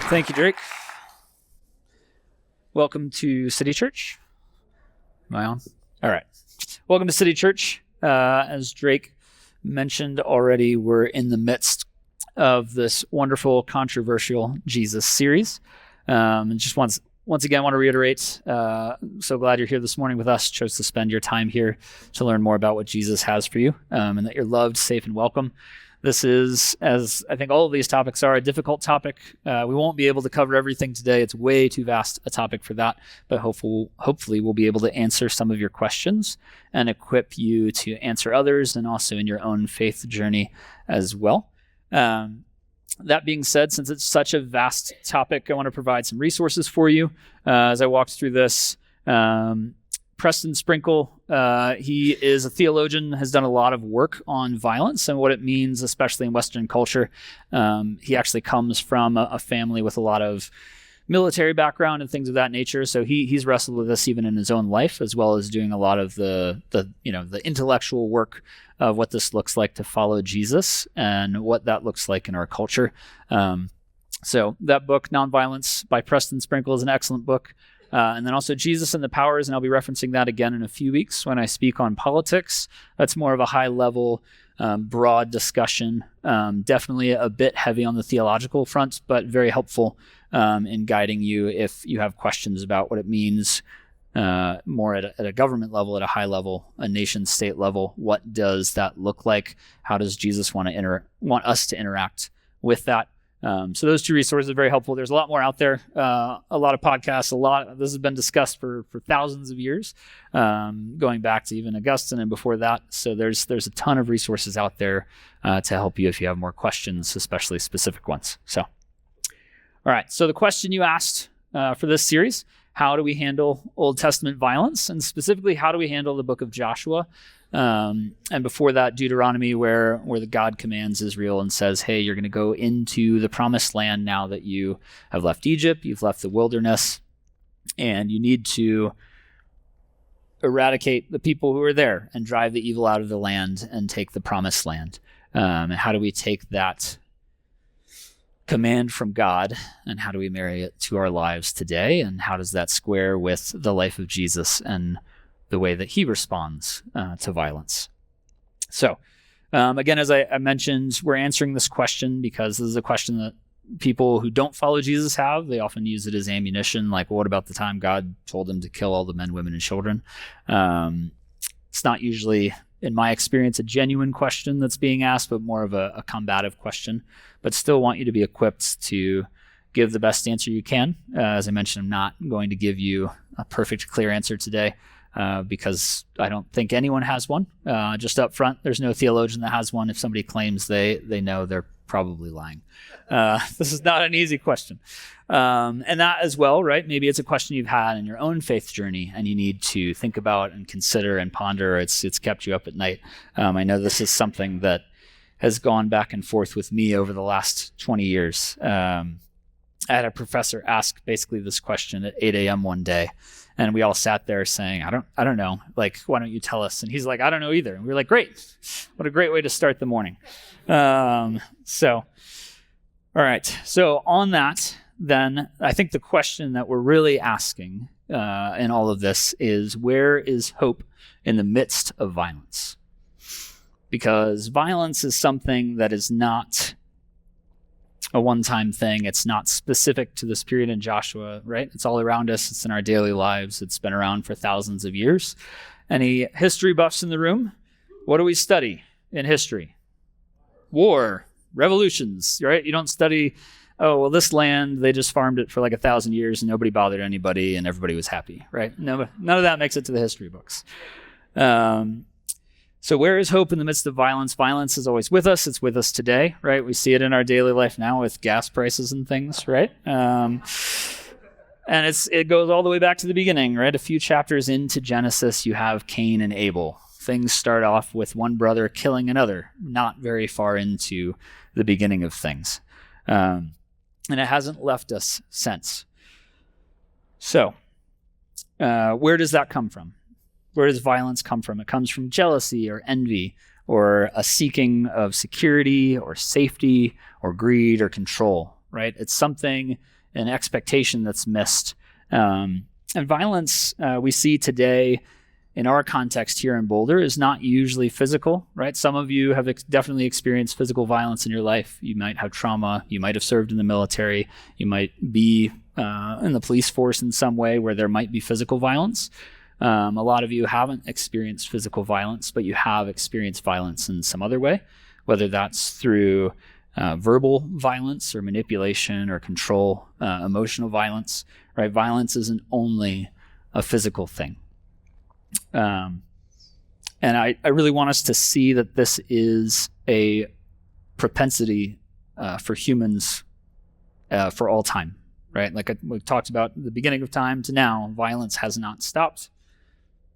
Thank you, Drake. Welcome to City Church. Am I on? All right. Welcome to City Church. As Drake mentioned already, we're in the midst of this wonderful, controversial Jesus series. And just once again, want to reiterate, so glad you're here this morning with us, chose to spend your time here to learn more about what Jesus has for you, and that you're loved, safe, and welcome. This is, as I think all of these topics are, a difficult topic. We won't be able to cover everything today. It's way too vast a topic for that, but hopefully we'll be able to answer some of your questions and equip you to answer others and also in your own faith journey as well. That being said, since it's such a vast topic, I want to provide some resources for you as I walked through this. Preston Sprinkle, he is a theologian, has done a lot of work on violence and what it means, especially in Western culture. He actually comes from a family with a lot of military background and things of that nature. So he's wrestled with this even in his own life, as well as doing a lot of the intellectual work of what this looks like to follow Jesus and what that looks like in our culture. So that book, Nonviolence by Preston Sprinkle, is an excellent book. And then also Jesus and the Powers, and I'll be referencing that again in a few weeks when I speak on politics. That's more of a high-level, broad discussion, definitely a bit heavy on the theological front, but very helpful in guiding you if you have questions about what it means more at a government level, at a high level, a nation-state level. What does that look like? How does Jesus want us to interact with that? So those two resources are very helpful. There's a lot more out there, a lot of podcasts, this has been discussed for thousands of years, going back to even Augustine and before that. So there's a ton of resources out there to help you if you have more questions, especially specific ones. So, all right. So the question you asked for this series, how do we handle Old Testament violence? And specifically, how do we handle the book of Joshua? And before that, Deuteronomy, where the God commands Israel and says, hey, you're going to go into the promised land now that you have left Egypt, you've left the wilderness, and you need to eradicate the people who are there and drive the evil out of the land and take the promised land. And how do we take that command from God and how do we marry it to our lives today? And how does that square with the life of Jesus and the way that he responds to violence? So, again, as I mentioned, we're answering this question because this is a question that people who don't follow Jesus have. They often use it as ammunition, like, well, what about the time God told them to kill all the men, women, and children? It's not usually, in my experience, a genuine question that's being asked, but more of a combative question, but still want you to be equipped to give the best answer you can. As I mentioned, I'm not going to give you a perfect, clear answer today. Because I don't think anyone has one. Just up front, there's no theologian that has one. If somebody claims they know, they're probably lying. This is not an easy question. And that as well, right? Maybe it's a question you've had in your own faith journey and you need to think about and consider and ponder. It's kept you up at night. I know this is something that has gone back and forth with me over the last 20 years. I had a professor ask basically this question at 8 a.m. one day. And we all sat there saying, I don't know. Like, why don't you tell us? And he's like, I don't know either. And we were like, great. What a great way to start the morning. All right. So on that, then I think the question that we're really asking in all of this is, where is hope in the midst of violence? Because violence is something that is not a one-time thing. It's not specific to this period in Joshua, right? It's all around us. It's in our daily lives. It's been around for thousands of years. Any history buffs in the room? What do we study in history? War, revolutions, right? You don't study, oh, well, this land, they just farmed it for like 1,000 years and nobody bothered anybody and everybody was happy, right? No, none of that makes it to the history books. So where is hope in the midst of violence? Violence is always with us. It's with us today, right? We see it in our daily life now with gas prices and things, right? And it goes all the way back to the beginning, right? A few chapters into Genesis, you have Cain and Abel. Things start off with one brother killing another, not very far into the beginning of things. And it hasn't left us since. So where does that come from? Where does violence come from? It comes from jealousy or envy or a seeking of security or safety or greed or control. right? It's something, an expectation that's missed. And violence we see today in our context here in Boulder is not usually physical, right? Some of you have definitely experienced physical violence in your life. You might have trauma. You might have served in the military. You might be in the police force in some way where there might be physical violence. A lot of you haven't experienced physical violence, but you have experienced violence in some other way, whether that's through verbal violence or manipulation or control, emotional violence, right? Violence isn't only a physical thing. And I really want us to see that this is a propensity for humans for all time, right? Like we talked about at the beginning of time to now, violence has not stopped,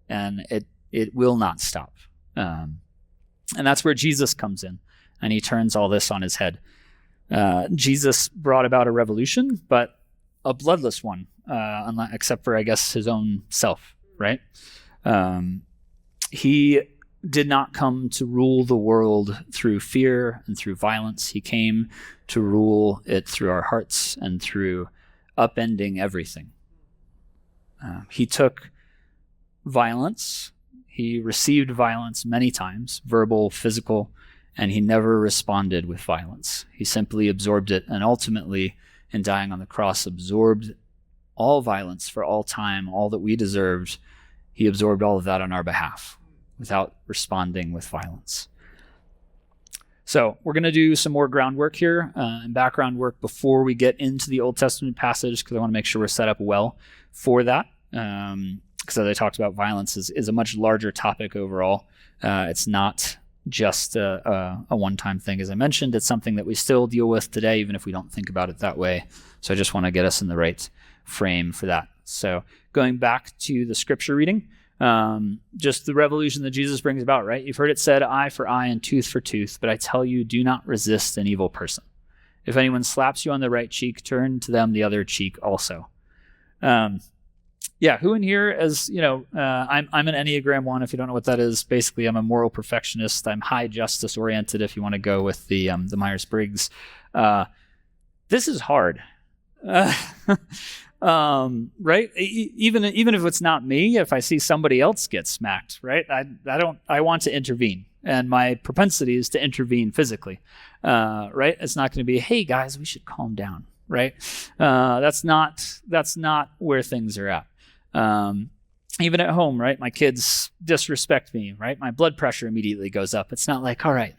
and it will not stop. And that's where Jesus comes in, and he turns all this on his head. Jesus brought about a revolution, but a bloodless one, except for, I guess, his own self, right? He did not come to rule the world through fear and through violence. He came to rule it through our hearts and through upending everything. He took violence. He received violence many times, verbal, physical, and he never responded with violence. He simply absorbed it, and ultimately, in dying on the cross, absorbed all violence for all time, all that we deserved. He absorbed all of that on our behalf without responding with violence. So we're going to do some more groundwork here and background work before we get into the Old Testament passage, because I want to make sure we're set up well for that. Because as I talked about, violence is a much larger topic overall. It's not just a one-time thing, as I mentioned. It's something that we still deal with today, even if we don't think about it that way. So I just want to get us in the right frame for that. So going back to the scripture reading, just the revolution that Jesus brings about, right? You've heard it said, eye for eye and tooth for tooth, but I tell you, do not resist an evil person. If anyone slaps you on the right cheek, turn to them the other cheek also. Who in here, as you know, I'm an Enneagram 1. If you don't know what that is, basically I'm a moral perfectionist. I'm high justice oriented, if you want to go with the Myers-Briggs. This is hard. Right? Even if it's not me, if I see somebody else get smacked, right? I want to intervene, and my propensity is to intervene physically, right? It's not going to be, hey guys, we should calm down, right? That's not where things are at. Even at home, right? My kids disrespect me, right? My blood pressure immediately goes up. It's not like, all right,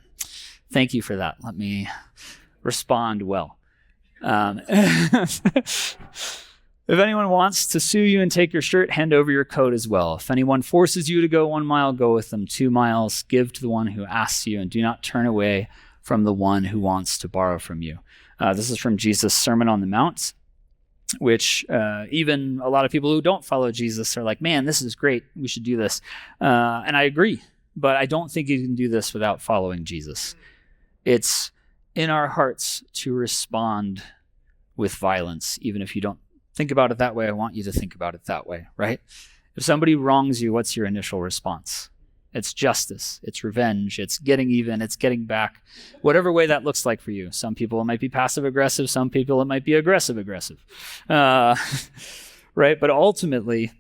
thank you for that. Let me respond well. If anyone wants to sue you and take your shirt, hand over your coat as well. If anyone forces you to go 1 mile, go with them 2 miles. Give to the one who asks you, and do not turn away from the one who wants to borrow from you. This is from Jesus' Sermon on the Mount, which even a lot of people who don't follow Jesus are like, man, this is great. We should do this. And I agree, but I don't think you can do this without following Jesus. It's in our hearts to respond with violence, even if you don't think about it that way. I want you to think about it that way, right? If somebody wrongs you, what's your initial response? It's justice. It's revenge. It's getting even. It's getting back. Whatever way that looks like for you. Some people, it might be passive-aggressive. Some people, it might be aggressive-aggressive. Right? But ultimately,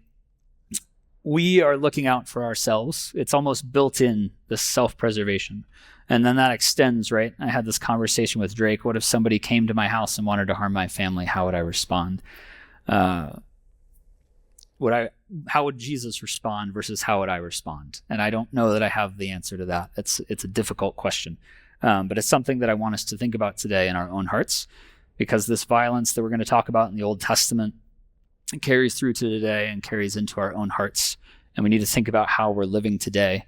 we are looking out for ourselves. It's almost built in, this self-preservation. And then that extends, right? I had this conversation with Drake. What if somebody came to my house and wanted to harm my family? How would I respond? How would Jesus respond versus how would I respond? And I don't know that I have the answer to that. It's a difficult question. But it's something that I want us to think about today in our own hearts, because this violence that we're going to talk about in the Old Testament carries through to today and carries into our own hearts. And we need to think about how we're living today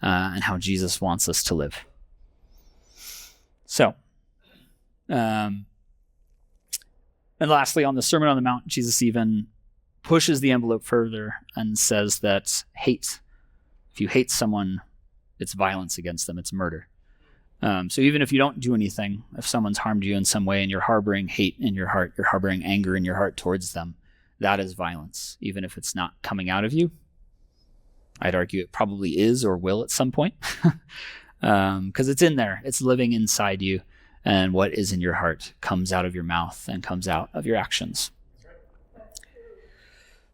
and how Jesus wants us to live. So, and lastly, on the Sermon on the Mount, Jesus even pushes the envelope further and says that hate, if you hate someone, it's violence against them, it's murder. So even if you don't do anything, if someone's harmed you in some way and you're harboring hate in your heart, you're harboring anger in your heart towards them, that is violence, even if it's not coming out of you. I'd argue it probably is or will at some point, because it's in there. It's living inside you. And what is in your heart comes out of your mouth and comes out of your actions.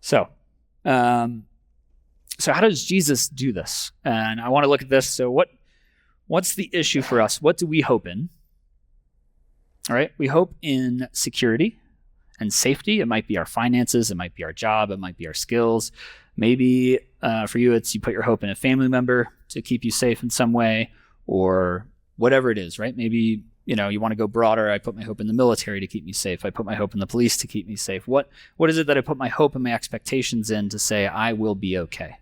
So how does Jesus do this? And I want to look at this. So what's the issue for us? What do we hope in? All right, we hope in security and safety. It might be our finances. It might be our job. It might be our skills. Maybe for you, it's you put your hope in a family member to keep you safe in some way, or whatever it is, right? Maybe you want to go broader. I put my hope in the military to keep me safe. I put my hope in the police to keep me safe. What is it that I put my hope and my expectations in to say I will be okay?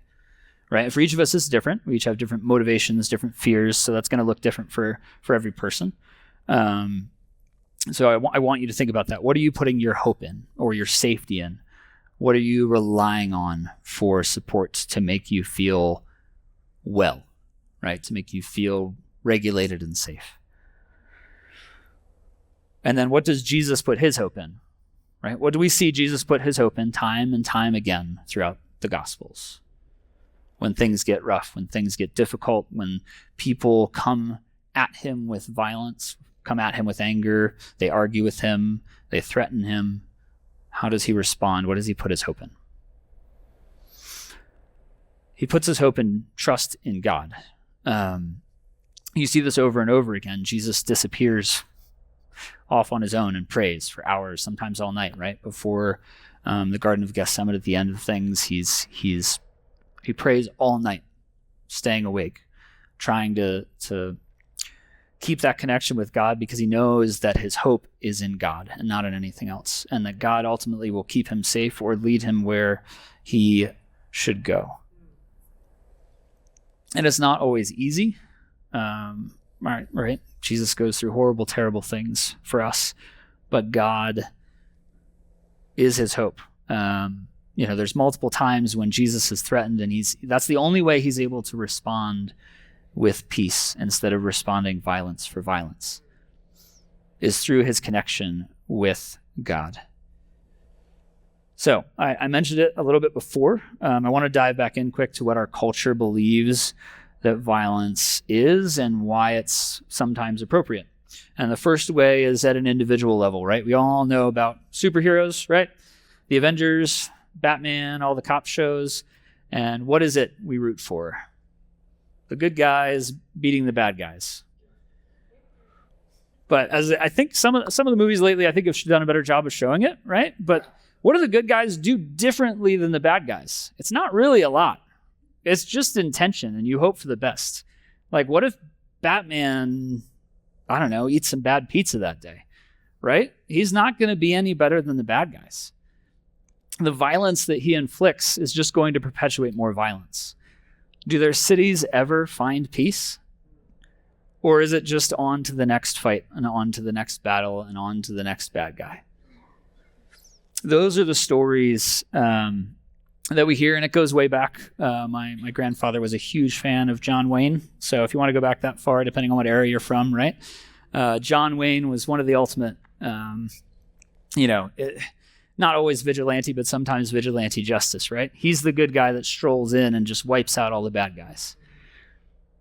Right? And for each of us, it's different. We each have different motivations, different fears, so that's going to look different for every person. So I want you to think about that. What are you putting your hope in or your safety in? What are you relying on for support to make you feel well, right? To make you feel regulated and safe. And then what does Jesus put his hope in, right? What do we see Jesus put his hope in time and time again throughout the Gospels? When things get rough, when things get difficult, when people come at him with violence, come at him with anger, they argue with him, they threaten him, how does he respond? What does he put his hope in? He puts his hope in trust in God. You see this over and over again. Jesus disappears off on his own and prays for hours, sometimes all night, right? Before the Garden of Gethsemane at the end of things, he prays all night, staying awake, trying to keep that connection with God because he knows that his hope is in God and not in anything else, and that God ultimately will keep him safe or lead him where he should go. And it's not always easy. Right? Jesus goes through horrible, terrible things for us, but God is his hope. There's multiple times when Jesus is threatened, and that's the only way he's able to respond with peace instead of responding violence for violence, is through his connection with God. So I mentioned it a little bit before. I want to dive back in quick to what our culture believes that violence is and why it's sometimes appropriate. And the first way is at an individual level, right? We all know about superheroes, right? The Avengers, Batman, all the cop shows. And what is it we root for? The good guys beating the bad guys. But as I think some of the movies lately, I think have done a better job of showing it, right? But what do the good guys do differently than the bad guys? It's not really a lot. It's just intention, and you hope for the best. Like, what if Batman, I don't know, eats some bad pizza that day, right? He's not going to be any better than the bad guys. The violence that he inflicts is just going to perpetuate more violence. Do their cities ever find peace? Or is it just on to the next fight and on to the next battle and on to the next bad guy? Those are the stories that we hear, and it goes way back. My grandfather was a huge fan of John Wayne. So if you want to go back that far, depending on what area you're from, right? John Wayne was one of the ultimate, not always vigilante, but sometimes vigilante justice, right? He's the good guy that strolls in and just wipes out all the bad guys.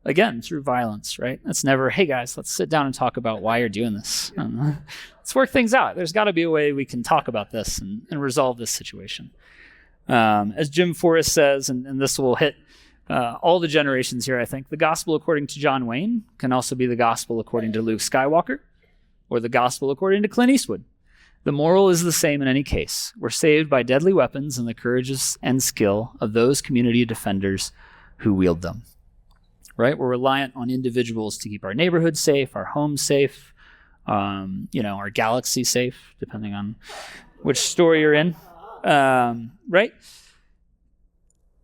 Again, through violence, right? It's never, hey guys, let's sit down and talk about why you're doing this. Let's work things out. There's got to be a way we can talk about this and resolve this situation. As Jim Forrest says, and this will hit all the generations here, I think, the gospel according to John Wayne can also be the gospel according to Luke Skywalker, or the gospel according to Clint Eastwood. The moral is the same in any case. We're saved by deadly weapons and the courage and skill of those community defenders who wield them. Right? We're reliant on individuals to keep our neighborhood safe, our homes safe, our galaxy safe, depending on which story you're in. Right?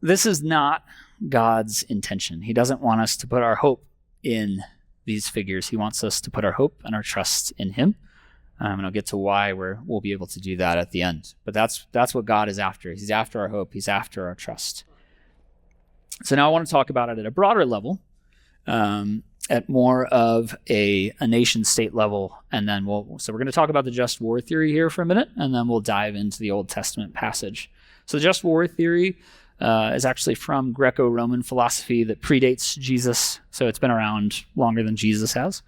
This is not God's intention. He doesn't want us to put our hope in these figures. He wants us to put our hope and our trust in him. And I'll get to why we'll be able to do that at the end. But that's what God is after. He's after our hope. He's after our trust. So now I want to talk about it at a broader level, at more of a nation-state level, and then we're going to talk about the just war theory here for a minute, and then we'll dive into the Old Testament passage. So the just war theory is actually from Greco-Roman philosophy that predates Jesus, so it's been around longer than Jesus has.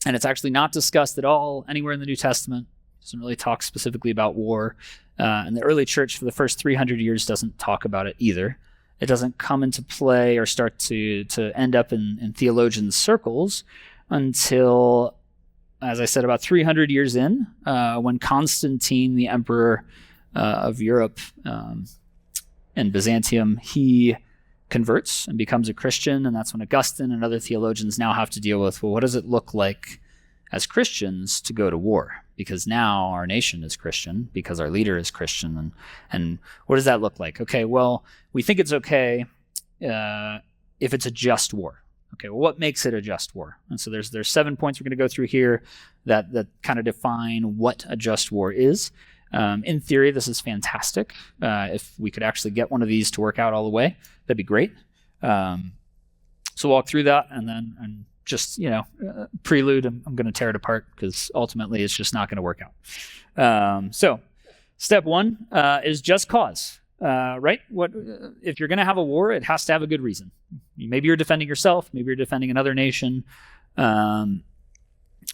And it's actually not discussed at all anywhere in the New Testament. It doesn't really talk specifically about war. And the early church for the first 300 years doesn't talk about it either. It doesn't come into play or start to end up in theologians' circles until, as I said, about 300 years in, when Constantine, the emperor of Europe and Byzantium, he converts and becomes a Christian, and that's when Augustine and other theologians now have to deal with, well, what does it look like as Christians to go to war? Because now our nation is Christian, because our leader is Christian, and what does that look like? Okay, well, we think it's okay if it's a just war. Okay, well, what makes it a just war? And so there's 7 points we're going to go through here that kind of define what a just war is. In theory, this is fantastic. If we could actually get one of these to work out all the way, that'd be great. So walk through that, and then just, prelude, I'm going to tear it apart because ultimately it's just not going to work out. So step 1 is just cause. Right? What if you're going to have a war? It has to have a good reason. Maybe you're defending yourself. Maybe you're defending another nation. Right?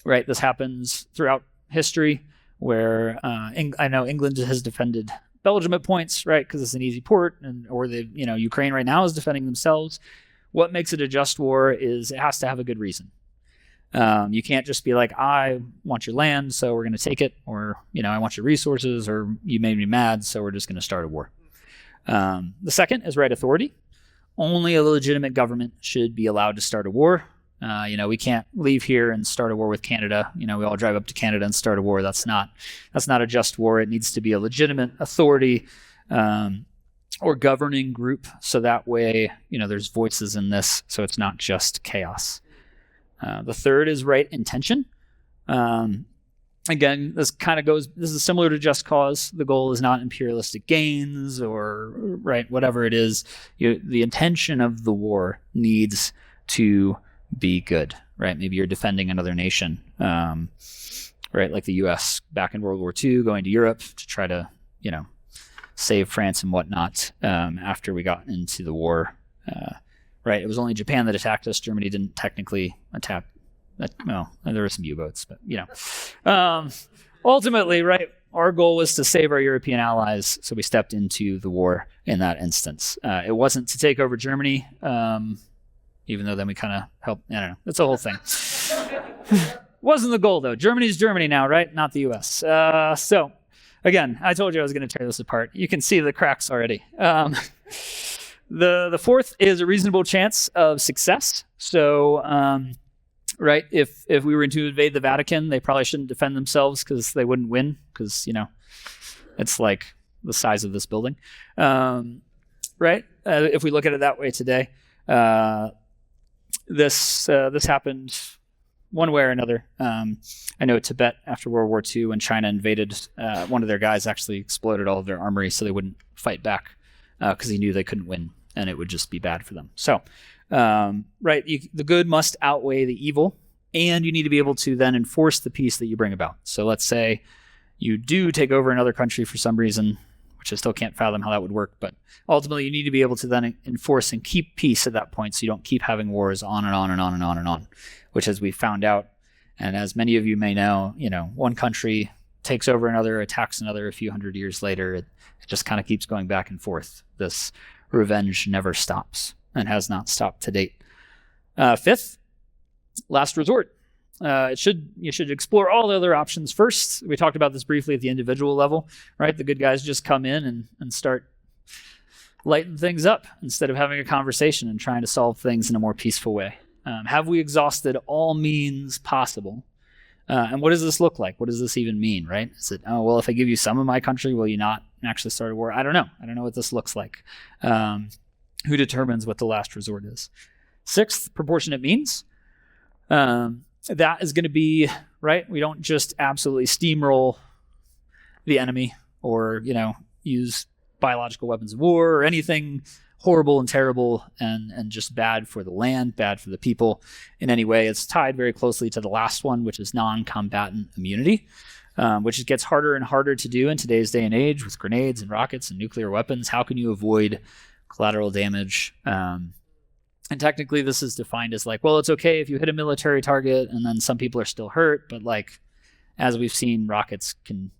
This happens throughout history, where I know England has defended Belgium at points, right? Because it's an easy port, or Ukraine right now is defending themselves. What makes it a just war is it has to have a good reason. You can't just be like, I want your land, so we're going to take it, or I want your resources, or you made me mad, so we're just going to start a war. The second is right authority. Only a legitimate government should be allowed to start a war. We can't leave here and start a war with Canada. We all drive up to Canada and start a war. That's not a just war. It needs to be a legitimate authority or governing group, so that way there's voices in this, so it's not just chaos. The third is right intention. Again, this is similar to just cause. The goal is not imperialistic gains or right whatever it is. The intention of the war needs to be good, right? Maybe you're defending another nation, right? Like the U.S. back in World War II, going to Europe to try to, save France and whatnot after we got into the war. Right? It was only Japan that attacked us. Germany didn't technically attack. Well, there were some U-boats, but ultimately, right? Our goal was to save our European allies, so we stepped into the war in that instance. It wasn't to take over Germany. Even though then we kind of helped, I don't know. It's a whole thing. Wasn't the goal, though. Germany's Germany now, right? Not the U.S. So, again, I told you I was going to tear this apart. You can see the cracks already. The fourth is a reasonable chance of success. So, right, if we were to invade the Vatican, they probably shouldn't defend themselves because they wouldn't win because, it's like the size of this building. Right? If we look at it that way today. This happened one way or another. I know Tibet after World War II, when China invaded, one of their guys actually exploded all of their armory so they wouldn't fight back because he knew they couldn't win and it would just be bad for them. So, right, the good must outweigh the evil, and you need to be able to then enforce the peace that you bring about. So let's say you do take over another country for some reason, which I still can't fathom how that would work, but ultimately you need to be able to then enforce and keep peace at that point so you don't keep having wars on and on and on and on and on, which, as we found out, and as many of you may know, one country takes over another, attacks another a few hundred years later. It just kind of keeps going back and forth. This revenge never stops and has not stopped to date. Fifth, last resort. You should explore all the other options first. We talked about this briefly at the individual level, right? The good guys just come in and start lighting things up instead of having a conversation and trying to solve things in a more peaceful way. Have we exhausted all means possible? And what does this look like? What does this even mean, right? Is it, if I give you some of my country, will you not actually start a war? I don't know. I don't know what this looks like. Who determines what the last resort is? Sixth, proportionate means. That is going to be, right? We don't just absolutely steamroll the enemy or, use biological weapons of war or anything horrible and terrible and just bad for the land, bad for the people in any way. It's tied very closely to the last one, which is non-combatant immunity, which gets harder and harder to do in today's day and age with grenades and rockets and nuclear weapons. How can you avoid collateral damage? And technically this is defined as like, well, it's okay if you hit a military target and then some people are still hurt, but like, as we've seen, rockets can,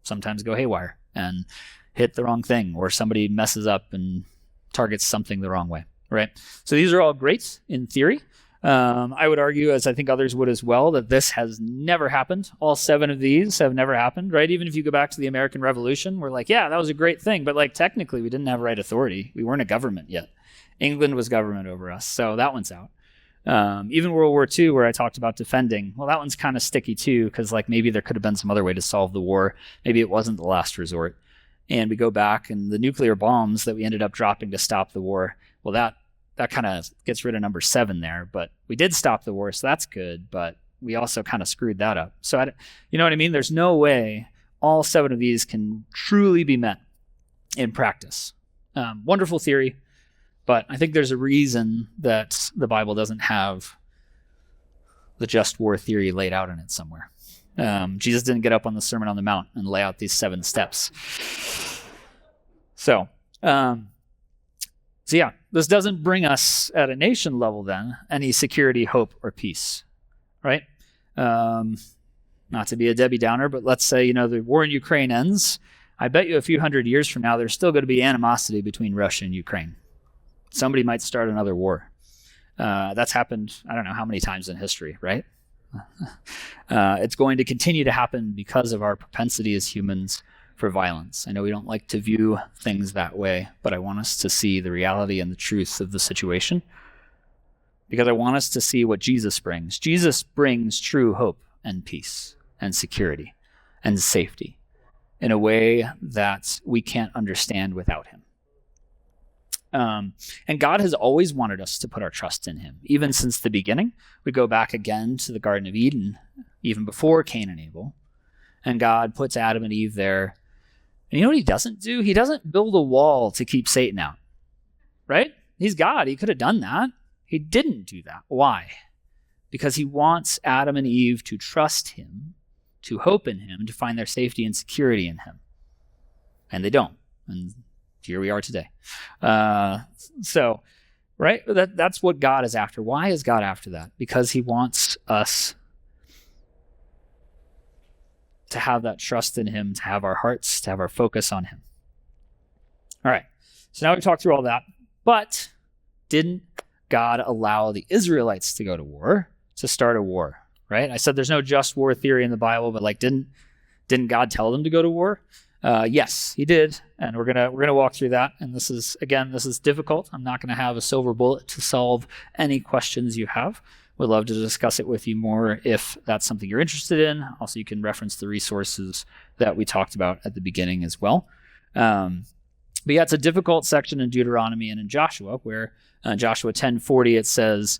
sometimes go haywire and hit the wrong thing, or somebody messes up and targets something the wrong way, right? So these are all great in theory. I would argue, as I think others would as well, that this has never happened. All 7 of these have never happened, right? Even if you go back to the American Revolution, we're like, yeah, that was a great thing, but like technically we didn't have right authority. We weren't a government yet. England was government over us, so that one's out. Even World War II, where I talked about defending, well, that one's kind of sticky too, because like maybe there could have been some other way to solve the war. Maybe it wasn't the last resort. And we go back, and the nuclear bombs that we ended up dropping to stop the war, well, that kind of gets rid of number 7 there. But we did stop the war, so that's good. But we also kind of screwed that up. So you know what I mean? There's no way all 7 of these can truly be met in practice. Wonderful theory, but I think there's a reason that the Bible doesn't have the just war theory laid out in it somewhere. Jesus didn't get up on the Sermon on the Mount and lay out these 7 steps. So yeah, this doesn't bring us at a nation level then any security, hope, or peace, right? Not to be a Debbie Downer, but let's say, the war in Ukraine ends. I bet you a few hundred years from now, there's still going to be animosity between Russia and Ukraine. Somebody might start another war. That's happened, I don't know how many times in history, right? It's going to continue to happen because of our propensity as humans for violence. I know we don't like to view things that way, but I want us to see the reality and the truth of the situation, because I want us to see what Jesus brings. Jesus brings true hope and peace and security and safety in a way that we can't understand without him. And God has always wanted us to put our trust in him, even since the beginning. We go back again to the Garden of Eden, even before Cain and Abel, and God puts Adam and Eve there. And you know what he doesn't do? He doesn't build a wall to keep Satan out, right? He's God. He could have done that. He didn't do that. Why? Because he wants Adam and Eve to trust him, to hope in him, to find their safety and security in him. And they don't. And here we are today. So, right? That's what God is after. Why is God after that? Because he wants us to have that trust in him, to have our hearts, to have our focus on him. All right. So now we've talked through all that. But didn't God allow the Israelites to go to war, to start a war, right? I said there's no just war theory in the Bible, but like didn't God tell them to go to war? Yes, he did, and we're gonna walk through that. And this is difficult. I'm not gonna have a silver bullet to solve any questions you have. We'd love to discuss it with you more if that's something you're interested in. Also, you can reference the resources that we talked about at the beginning as well. But yeah, it's a difficult section in Deuteronomy and in Joshua, where Joshua 10:40 it says,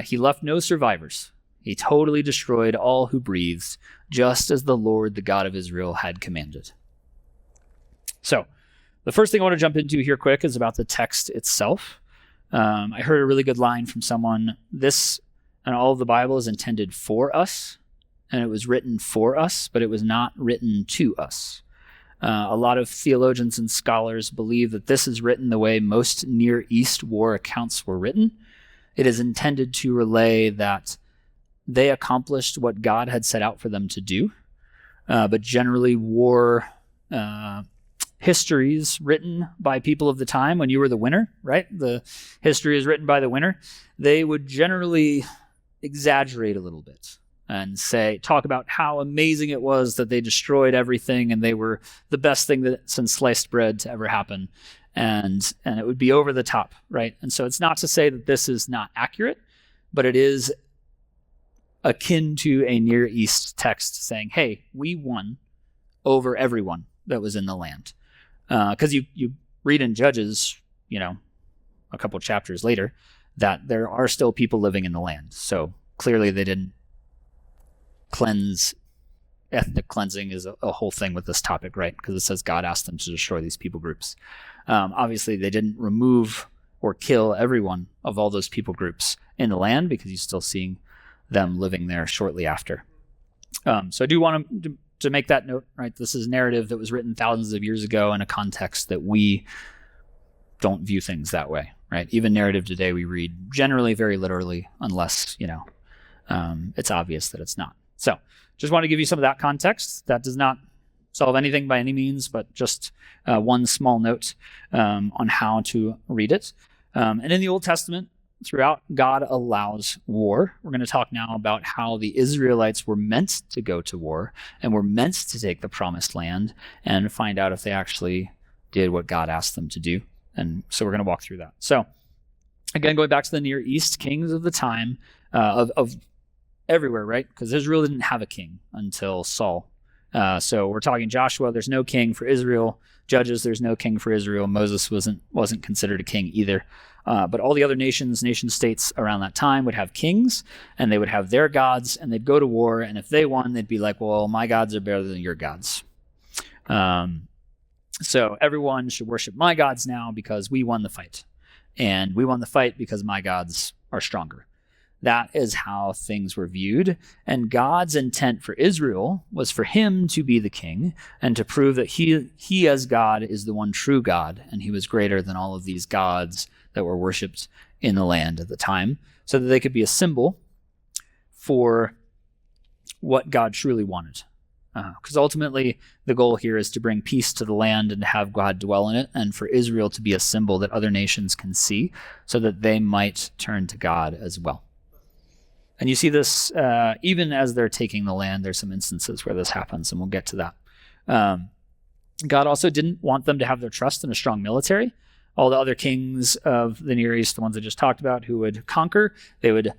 he left no survivors. He totally destroyed all who breathed, just as the Lord, the God of Israel, had commanded. So the first thing I want to jump into here quick is about the text itself. I heard a really good line from someone. This and all of the Bible is intended for us, and it was written for us, but it was not written to us. A lot of theologians and scholars believe that this is written the way most Near East war accounts were written. It is intended to relay that they accomplished what God had set out for them to do, but generally war histories written by people of the time, when you were the winner, right? The history is written by the winner. They would generally exaggerate a little bit and talk about how amazing it was that they destroyed everything and they were the best thing that since sliced bread to ever happen. And it would be over the top, right? And so it's not to say that this is not accurate, but it is akin to a Near East text saying, hey, we won over everyone that was in the land. Because you read in Judges, a couple chapters later, that there are still people living in the land. So clearly they didn't cleanse. Ethnic cleansing is a whole thing with this topic, right? Because it says God asked them to destroy these people groups. Obviously, they didn't remove or kill everyone of all those people groups in the land, because you're still seeing them living there shortly after. So I do want to make that note, right? This is narrative that was written thousands of years ago in a context that we don't view things that way. right? Even narrative today we read generally very literally, unless, it's obvious that it's not. So just want to give you some of that context. That does not solve anything by any means, but just one small note on how to read it. And in the Old Testament, throughout, God allows war. We're going to talk now about how the Israelites were meant to go to war and were meant to take the promised land and find out if they actually did what God asked them to do. And so we're going to walk through that. So again, going back to the Near East, kings of the time of everywhere, right? Because Israel didn't have a king until Saul. So we're talking Joshua, there's no king for Israel. Judges, there's no king for Israel. Moses wasn't considered a king either. But all the other nation states around that time would have kings, and they would have their gods, and they'd go to war, and if they won, they'd be like, well, my gods are better than your gods. So everyone should worship my gods now because we won the fight. And we won the fight because my gods are stronger. That is how things were viewed. And God's intent for Israel was for him to be the king and to prove that he as God is the one true God, and he was greater than all of these gods that were worshipped in the land at the time, so that they could be a symbol for what God truly wanted. Because ultimately, the goal here is to bring peace to the land and to have God dwell in it, and for Israel to be a symbol that other nations can see so that they might turn to God as well. And you see this even as they're taking the land. There's some instances where this happens, and we'll get to that. God also didn't want them to have their trust in a strong military. All the other kings of the Near East, the ones I just talked about, who would conquer, they would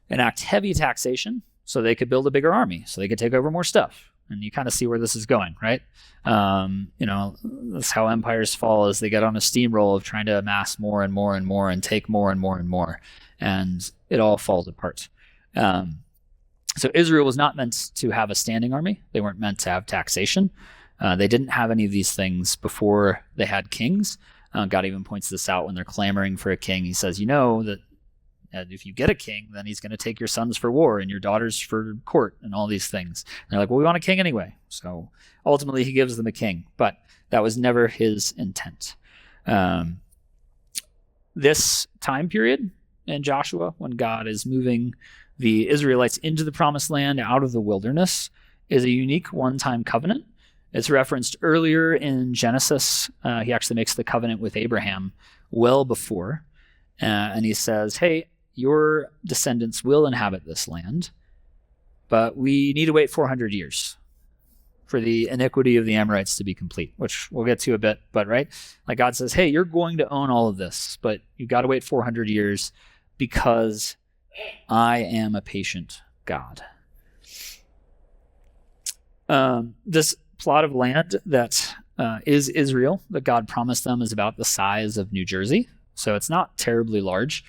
enact heavy taxation so they could build a bigger army, so they could take over more stuff. And you kind of see where this is going, right? That's how empires fall, as they get on a steamroll of trying to amass more and more and more and take more and more and more. And it all falls apart. So Israel was not meant to have a standing army. They weren't meant to have taxation. They didn't have any of these things before they had kings. God even points this out when they're clamoring for a king. He says, that if you get a king, then he's going to take your sons for war and your daughters for court and all these things. And they're like, well, we want a king anyway. So ultimately he gives them a king, but that was never his intent. This time period in Joshua, when God is moving the Israelites into the promised land out of the wilderness, is a unique one-time covenant. It's referenced earlier in Genesis. He actually makes the covenant with Abraham well before. And he says, hey, your descendants will inhabit this land, but we need to wait 400 years for the iniquity of the Amorites to be complete, which we'll get to a bit. But right, like God says, hey, you're going to own all of this, but you've got to wait 400 years because I am a patient God. This plot of land that is Israel, that God promised them, is about the size of New Jersey. So it's not terribly large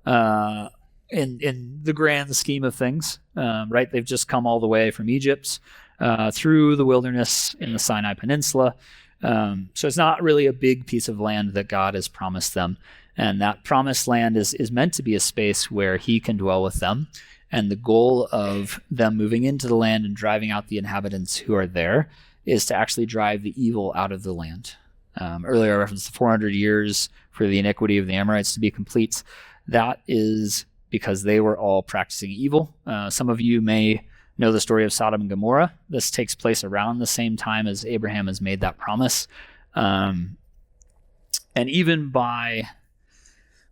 in the grand scheme of things, right? They've just come all the way from Egypt through the wilderness in the Sinai Peninsula. So it's not really a big piece of land that God has promised them. And that promised land is meant to be a space where he can dwell with them. And the goal of them moving into the land and driving out the inhabitants who are there is to actually drive the evil out of the land. Earlier I referenced the 400 years for the iniquity of the Amorites to be complete. That is because they were all practicing evil. Some of you may know the story of Sodom and Gomorrah. This takes place around the same time as Abraham has made that promise. And even by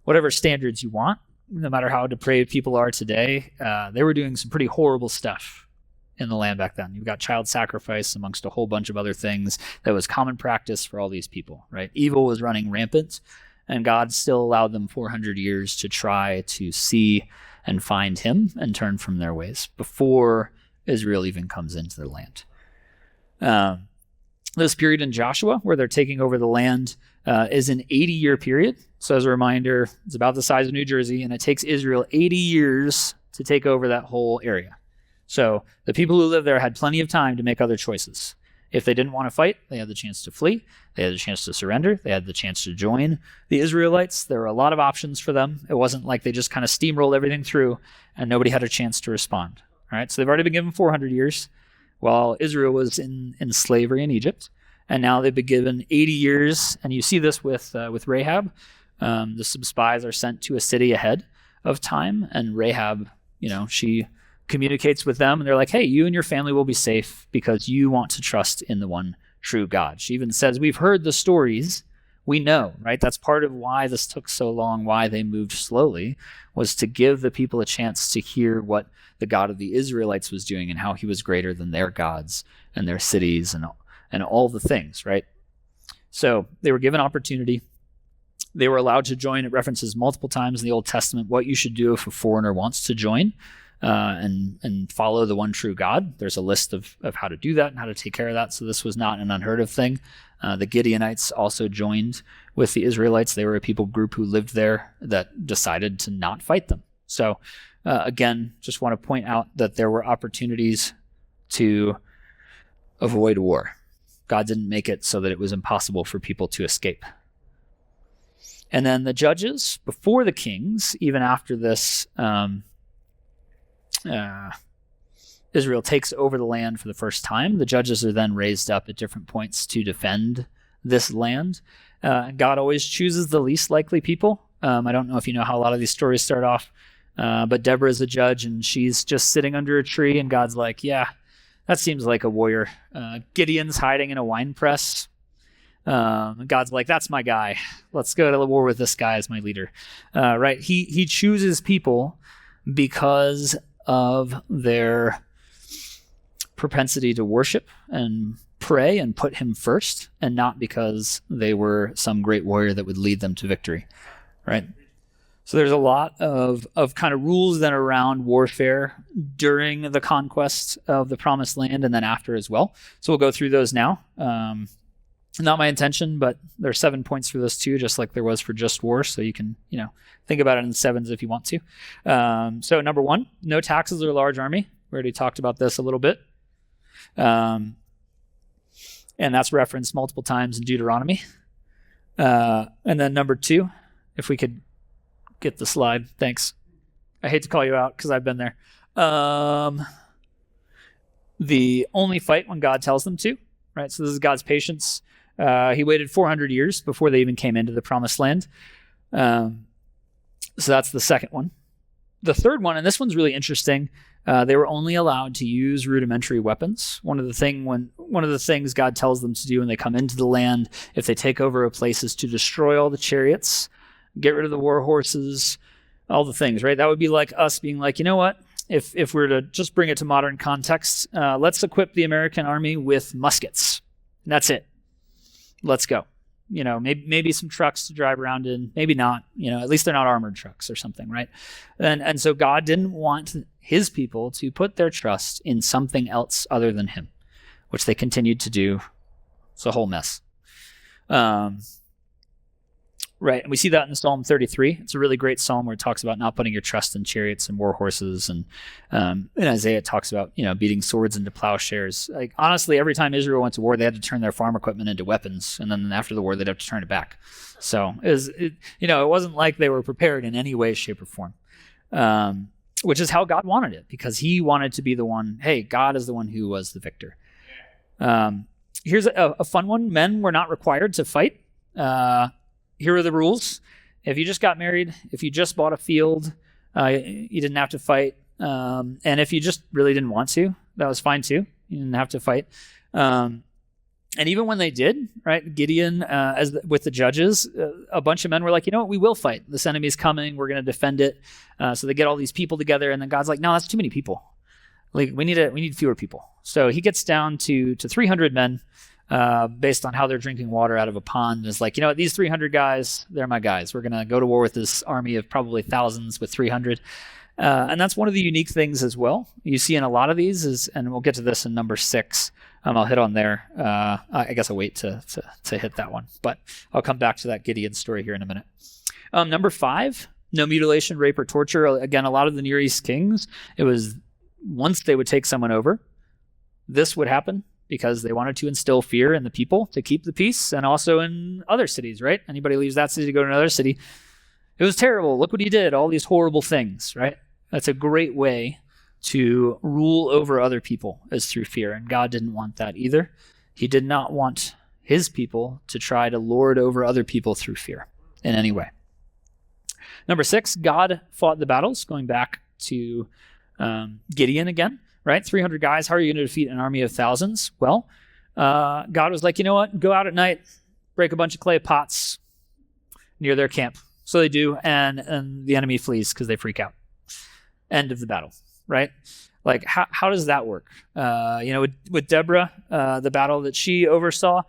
whatever standards you want, no matter how depraved people are today, they were doing some pretty horrible stuff in the land back then. You've got child sacrifice amongst a whole bunch of other things that was common practice for all these people, right? Evil was running rampant, and God still allowed them 400 years to try to see and find him and turn from their ways before Israel even comes into their land. This period in Joshua, where they're taking over the land, is an 80-year period. So as a reminder, it's about the size of New Jersey, and it takes Israel 80 years to take over that whole area. So the people who lived there had plenty of time to make other choices. If they didn't want to fight, they had the chance to flee. They had the chance to surrender. They had the chance to join the Israelites. There were a lot of options for them. It wasn't like they just kind of steamrolled everything through and nobody had a chance to respond. All right, so they've already been given 400 years while Israel was in slavery in Egypt. And now they've been given 80 years. And you see this with Rahab. Some spies are sent to a city ahead of time, and Rahab, she communicates with them, and they're like, hey, you and your family will be safe because you want to trust in the one true God. She even says, we've heard the stories. We know, right? That's part of why this took so long, why they moved slowly, was to give the people a chance to hear what the God of the Israelites was doing and how he was greater than their gods and their cities and all the things, right? So they were given opportunity. They were allowed to join. It references multiple times in the Old Testament what you should do if a foreigner wants to join and follow the one true God. There's a list of how to do that and how to take care of that. So this was not an unheard of thing. The Gideonites also joined with the Israelites. They were a people group who lived there that decided to not fight them. So again, just want to point out that there were opportunities to avoid war. God didn't make it so that it was impossible for people to escape. And then the judges before the kings, even after this, Israel takes over the land for the first time. The judges are then raised up at different points to defend this land. God always chooses the least likely people. I don't know if you know how a lot of these stories start off, but Deborah is a judge, and she's just sitting under a tree, and God's like, yeah, that seems like a warrior. Gideon's hiding in a wine press. God's like, that's my guy. Let's go to war with this guy as my leader. Right? He chooses people because of their propensity to worship and pray and put him first, and not because they were some great warrior that would lead them to victory, right? So there's a lot of kind of rules then around warfare during the conquest of the Promised Land and then after as well. So we'll go through those now. Not my intention, but there are 7 points for this too, just like there was for just war. So you can, think about it in sevens if you want to. So number 1, no taxes or large army. We already talked about this a little bit. And that's referenced multiple times in Deuteronomy. And then number 2, if we could get the slide. Thanks. I hate to call you out because I've been there. The only fight when God tells them to, right? So this is God's patience. He waited 400 years before they even came into the Promised Land. So that's the second one. The third one, and this one's really interesting, they were only allowed to use rudimentary weapons. One of the things God tells them to do when they come into the land, if they take over a place, is to destroy all the chariots, get rid of the war horses, all the things, right? That would be like us being like, you know what? If we're to just bring it to modern context, let's equip the American army with muskets. And that's it. Let's go. Maybe some trucks to drive around in, maybe not. At least they're not armored trucks or something, right? And so God didn't want his people to put their trust in something else other than him, which they continued to do. It's a whole mess. Right, and we see that in Psalm 33. It's a really great psalm where it talks about not putting your trust in chariots and war horses, and in Isaiah it talks about beating swords into plowshares. Like honestly, every time Israel went to war, they had to turn their farm equipment into weapons, and then after the war, they'd have to turn it back. So it wasn't like they were prepared in any way, shape, or form, which is how God wanted it, because He wanted to be the one. Hey, God is the one who was the victor. Here's a fun one: men were not required to fight. Here are the rules. If you just got married, if you just bought a field, you didn't have to fight. And if you just really didn't want to, that was fine too. You didn't have to fight. And even when they did, right, Gideon, with the judges, a bunch of men were like, you know what, we will fight. This enemy's coming. We're going to defend it. So they get all these people together, and then God's like, no, that's too many people. Like we need fewer people. So he gets down to 300 men. Based on how they're drinking water out of a pond, is like, these 300 guys, they're my guys. We're going to go to war with this army of probably thousands with 300. And that's one of the unique things as well. You see in a lot of these and we'll get to this in number 6. I'll hit on there. I guess I'll wait to hit that one, but I'll come back to that Gideon story here in a minute. Number 5, no mutilation, rape, or torture. Again, a lot of the Near East kings, it was once they would take someone over, this would happen, because they wanted to instill fear in the people to keep the peace, and also in other cities, right? Anybody leaves that city to go to another city, it was terrible. Look what he did, all these horrible things, right? That's a great way to rule over other people, is through fear, and God didn't want that either. He did not want his people to try to lord over other people through fear in any way. Number 6, God fought the battles, going back to Gideon again, right? 300 guys. How are you going to defeat an army of thousands? Well, God was like, you know what? Go out at night, break a bunch of clay pots near their camp. So they do, and the enemy flees because they freak out. End of the battle, right? Like, how does that work? With Deborah, the battle that she oversaw,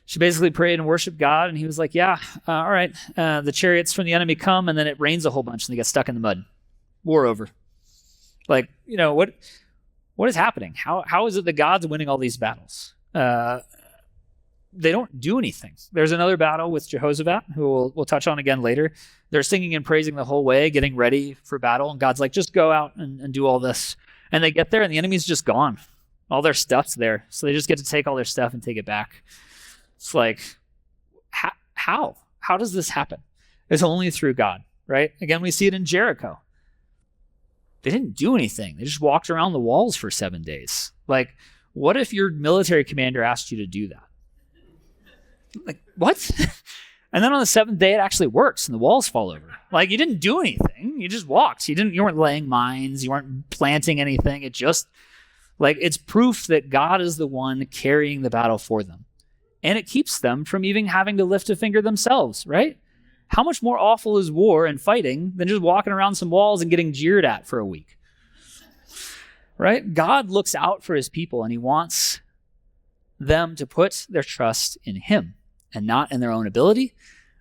she basically prayed and worshiped God, and he was like, yeah, all right. The chariots from the enemy come, and then it rains a whole bunch, and they get stuck in the mud. War over. Like, what is happening? How is it that God's winning all these battles? They don't do anything. There's another battle with Jehoshaphat, who we'll touch on again later. They're singing and praising the whole way, getting ready for battle, and God's like, just go out and do all this. And they get there, and the enemy's just gone. All their stuff's there, so they just get to take all their stuff and take it back. It's like, how? How does this happen? It's only through God, right? Again, we see it in Jericho. They didn't do anything. They just walked around the walls for 7 days. Like, what if your military commander asked you to do that? Like, what? And then on the 7th day, it actually works, and the walls fall over. Like, you didn't do anything. You just walked. You weren't laying mines. You weren't planting anything. It just, it's proof that God is the one carrying the battle for them. And it keeps them from even having to lift a finger themselves, right? How much more awful is war and fighting than just walking around some walls and getting jeered at for a week? Right? God looks out for his people, and he wants them to put their trust in him and not in their own ability.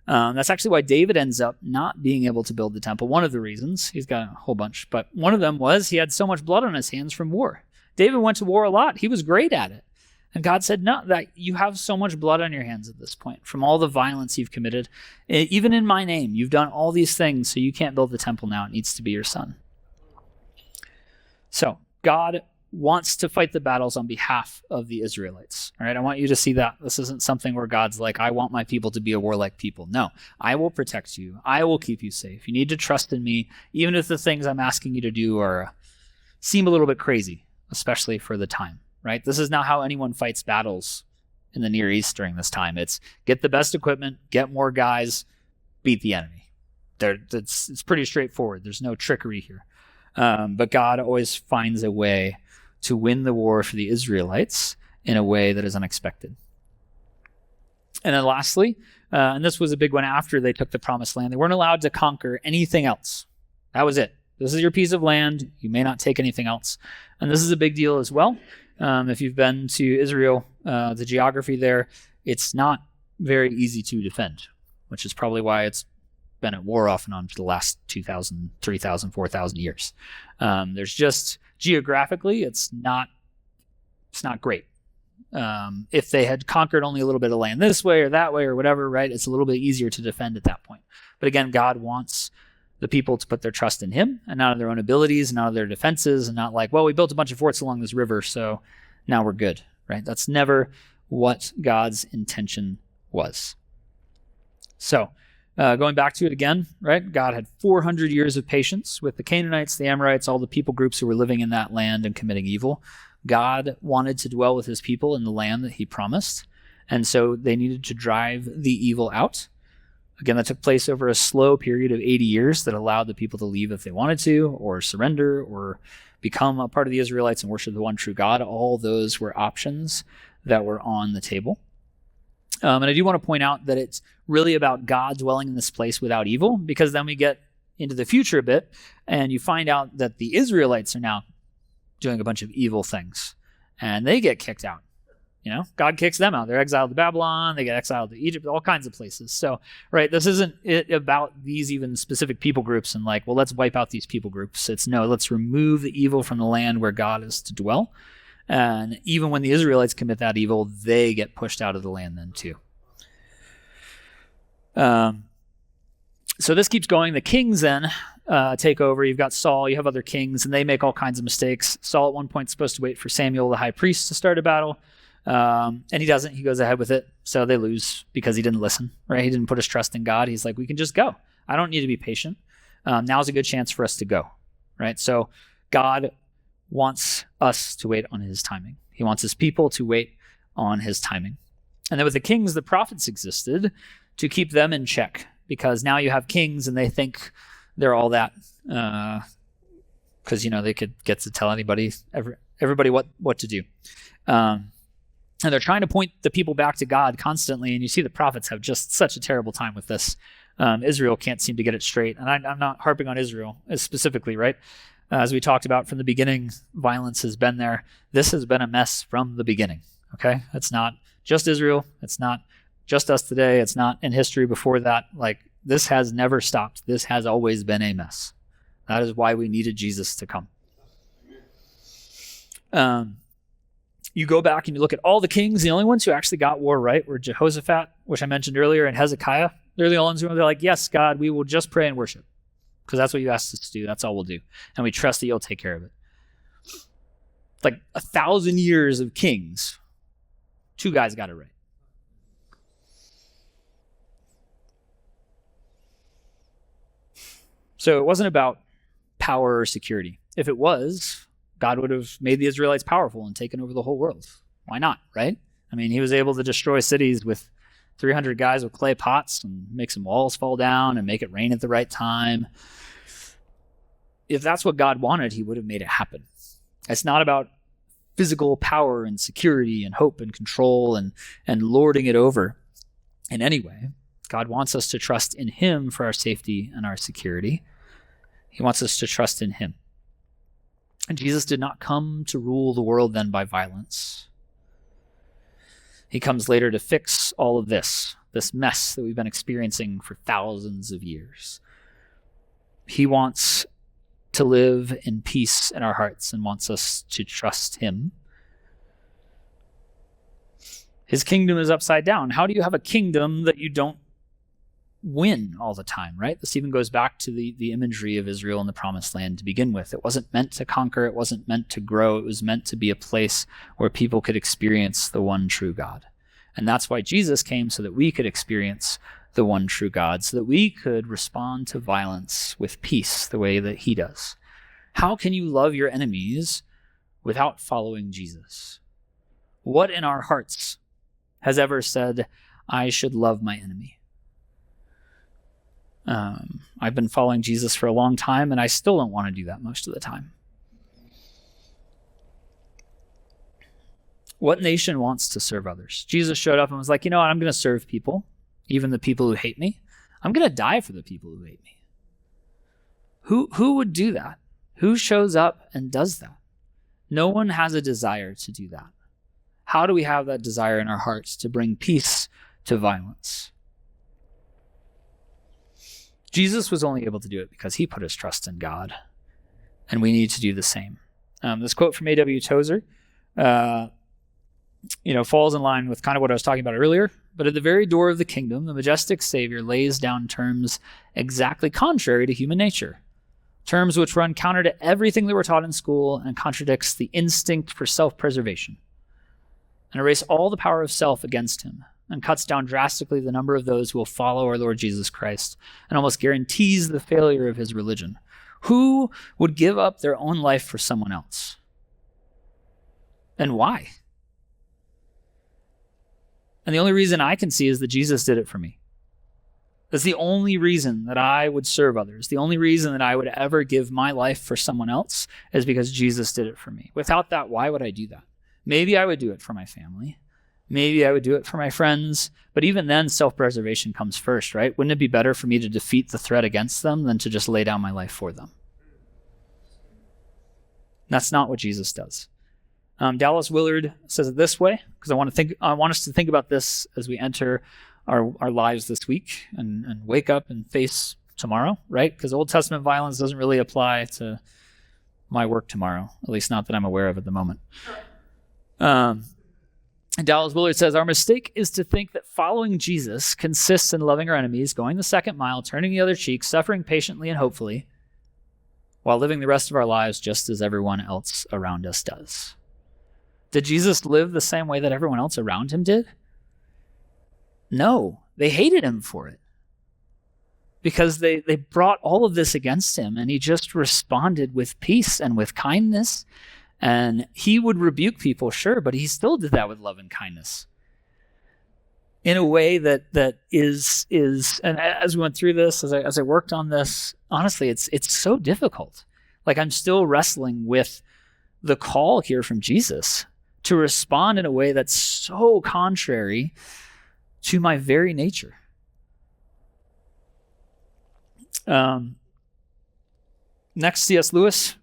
That's actually why David ends up not being able to build the temple. One of the reasons, he's got a whole bunch, but one of them was he had so much blood on his hands from war. David went to war a lot. He was great at it. And God said, no, that you have so much blood on your hands at this point from all the violence you've committed. Even in my name, you've done all these things, so you can't build the temple now. It needs to be your son. So God wants to fight the battles on behalf of the Israelites. All right, I want you to see that. This isn't something where God's like, I want my people to be a warlike people. No, I will protect you. I will keep you safe. You need to trust in me, even if the things I'm asking you to do seem a little bit crazy, especially for the time. Right? This is not how anyone fights battles in the Near East during this time. It's get the best equipment, get more guys, beat the enemy. It's pretty straightforward. There's no trickery here. But God always finds a way to win the war for the Israelites in a way that is unexpected. And then lastly, and this was a big one after they took the promised land, they weren't allowed to conquer anything else. That was it. This is your piece of land. You may not take anything else. And this is a big deal as well. If you've been to Israel, the geography there, it's not very easy to defend, which is probably why it's been at war off and on for the last 2,000, 3,000, 4,000 years. There's just, geographically, it's not great. If they had conquered only a little bit of land this way or that way or whatever, right, it's a little bit easier to defend at that point. But again, God wants the people to put their trust in him and not in their own abilities and not in their defenses and not like, well, we built a bunch of forts along this river, so now we're good, right? That's never what God's intention was. So going back to it again, right? God had 400 years of patience with the Canaanites, the Amorites, all the people groups who were living in that land and committing evil. God wanted to dwell with his people in the land that he promised, and so they needed to drive the evil out. Again, that took place over a slow period of 80 years that allowed the people to leave if they wanted to, or surrender, or become a part of the Israelites and worship the one true God. All those were options that were on the table. And I do want to point out that it's really about God dwelling in this place without evil, because then we get into the future a bit, and you find out that the Israelites are now doing a bunch of evil things, and they get kicked out. God kicks them out. They're exiled to Babylon. They get exiled to Egypt, all kinds of places. So, right, this isn't about these even specific people groups and like, well, let's wipe out these people groups. It's no, let's remove the evil from the land where God is to dwell. And even when the Israelites commit that evil, they get pushed out of the land then too. So this keeps going. The kings then take over. You've got Saul, you have other kings, and they make all kinds of mistakes. Saul at one point is supposed to wait for Samuel, the high priest, to start a battle. And he doesn't. He goes ahead with it. So they lose because he didn't listen, right? He didn't put his trust in God. He's like, we can just go. I don't need to be patient. Now's a good chance for us to go, right? So God wants us to wait on his timing. He wants his people to wait on his timing. And then with the kings, the prophets existed to keep them in check Because now you have kings and they think they're all that. Because, they could get to tell everybody what to do. And they're trying to point the people back to God constantly. And you see the prophets have just such a terrible time with this. Israel can't seem to get it straight. And I'm not harping on Israel specifically, right? As we talked about from the beginning, violence has been there. This has been a mess from the beginning, okay? It's not just Israel. It's not just us today. It's not in history before that. This has never stopped. This has always been a mess. That is why we needed Jesus to come. You go back and you look at all the kings. The only ones who actually got war right were Jehoshaphat, which I mentioned earlier, and Hezekiah. They're the only ones who are like, yes, God, we will just pray and worship. Because that's what you asked us to do. That's all we'll do. And we trust that you'll take care of it. 1,000 years of kings. 2 guys got it right. So it wasn't about power or security. If it was, God would have made the Israelites powerful and taken over the whole world. Why not, right? He was able to destroy cities with 300 guys with clay pots and make some walls fall down and make it rain at the right time. If that's what God wanted, he would have made it happen. It's not about physical power and security and hope and control and lording it over in any way. God wants us to trust in him for our safety and our security. He wants us to trust in him. And Jesus did not come to rule the world then by violence. He comes later to fix all of this mess that we've been experiencing for thousands of years. He wants to live in peace in our hearts and wants us to trust him. His kingdom is upside down. How do you have a kingdom that you don't win all the time, right? This even goes back to the imagery of Israel in the promised land to begin with. It wasn't meant to conquer. It wasn't meant to grow. It was meant to be a place where people could experience the one true God. And that's why Jesus came, so that we could experience the one true God, so that we could respond to violence with peace the way that he does. How can you love your enemies without following Jesus? What in our hearts has ever said, I should love my enemy? I've been following Jesus for a long time, and I still don't want to do that most of the time. What nation wants to serve others? Jesus showed up and was like, you know what? I'm going to serve people, even the people who hate me. I'm going to die for the people who hate me. Who would do that? Who shows up and does that? No one has a desire to do that. How do we have that desire in our hearts to bring peace to violence? Jesus was only able to do it because he put his trust in God, and we need to do the same. This quote from A.W. Tozer, falls in line with kind of what I was talking about earlier. But at the very door of the kingdom, the majestic Savior lays down terms exactly contrary to human nature, terms which run counter to everything that we're taught in school and contradicts the instinct for self-preservation, and erase all the power of self against him, and cuts down drastically the number of those who will follow our Lord Jesus Christ, and almost guarantees the failure of his religion. Who would give up their own life for someone else? And why? And the only reason I can see is that Jesus did it for me. That's the only reason that I would serve others. The only reason that I would ever give my life for someone else is because Jesus did it for me. Without that, why would I do that? Maybe I would do it for my family. Maybe I would do it for my friends. But even then, self-preservation comes first, right? Wouldn't it be better for me to defeat the threat against them than to just lay down my life for them? That's not what Jesus does. Dallas Willard says it this way, because I want us to think about this as we enter our lives this week and wake up and face tomorrow, right? Because Old Testament violence doesn't really apply to my work tomorrow, at least not that I'm aware of at the moment. And Dallas Willard says, our mistake is to think that following Jesus consists in loving our enemies, going the second mile, turning the other cheek, suffering patiently and hopefully, while living the rest of our lives just as everyone else around us does. Did Jesus live the same way that everyone else around him did? No, they hated him for it. Because they brought all of this against him, and he just responded with peace and with kindness. And he would rebuke people, sure, but he still did that with love and kindness. in a way that is, and as we went through this, as I worked on this, honestly, it's so difficult. Like, I'm still wrestling with the call here from Jesus to respond in a way that's so contrary to my very nature. Next, C.S. Lewis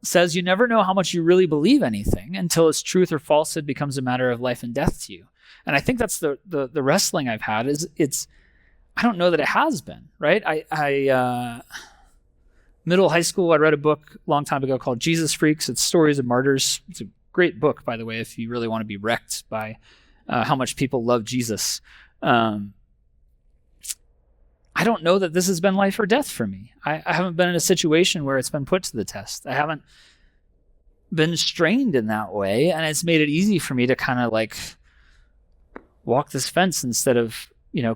says, you never know how much you really believe anything until its truth or falsehood becomes a matter of life and death to you. And I think that's the wrestling I've had. I don't know that it has been, right? Middle high school, I read a book a long time ago called Jesus Freaks. It's Stories of Martyrs. It's a great book, by the way, if you really want to be wrecked by how much people love Jesus. I don't know that this has been life or death for me. I haven't been in a situation where it's been put to the test. I haven't been strained in that way, and it's made it easy for me to kind of like walk this fence instead of,